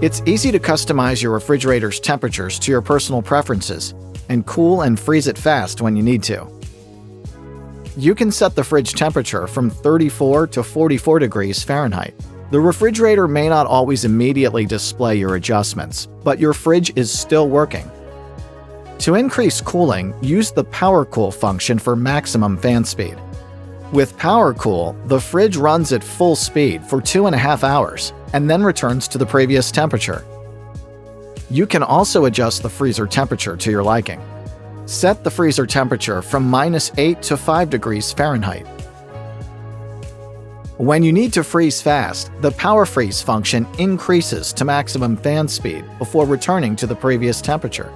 It's easy to customize your refrigerator's temperatures to your personal preferences and cool and freeze it fast when you need to. You can set the fridge temperature from 34 to 44 degrees Fahrenheit. The refrigerator may not always immediately display your adjustments, but your fridge is still working. To increase cooling, use the Power Cool function for maximum fan speed. With Power Cool, the fridge runs at full speed for 2.5 hours and then returns to the previous temperature. You can also adjust the freezer temperature to your liking. Set the freezer temperature from -8 to 5 degrees Fahrenheit. When you need to freeze fast, the Power Freeze function increases to maximum fan speed before returning to the previous temperature.